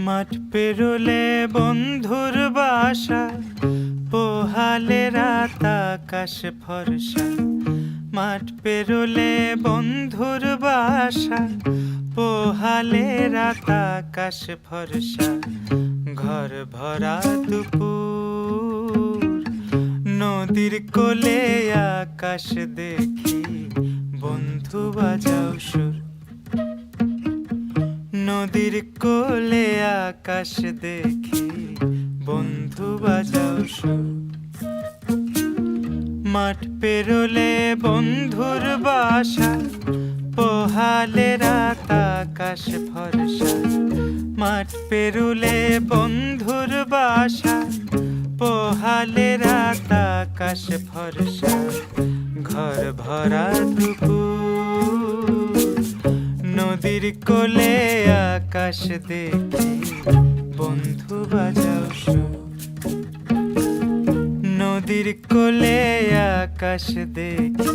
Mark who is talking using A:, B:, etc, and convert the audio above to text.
A: মাঠ পেরোলে বন্ধুর বাসা, পোহালে রাত আকাশ ফর্সা। মাঠ পেরোলে বন্ধুর বাসা, পোহালে রাত আকাশ ফর্সা। ঘর ভরা দুপুর, নদীর কোলে আকাশ দেখি, বন্ধু বাজাও সুর। নদীর কোলে আকাশ দেখি, বন্ধু বাজাও সুর। মাঠ পেরোলে বন্ধুর বাসা, পোহালে রাত আকাশ ফর্সা। মাঠ পেরোলে বন্ধুর বাসা, পোহালে রাত আকাশ ফর্সা। ঘর ভরা দুপুর, নদীর কোলে আকাশ দেখি, বন্ধু বাজাও সুর। নদীর কোলে আকাশ দেখি,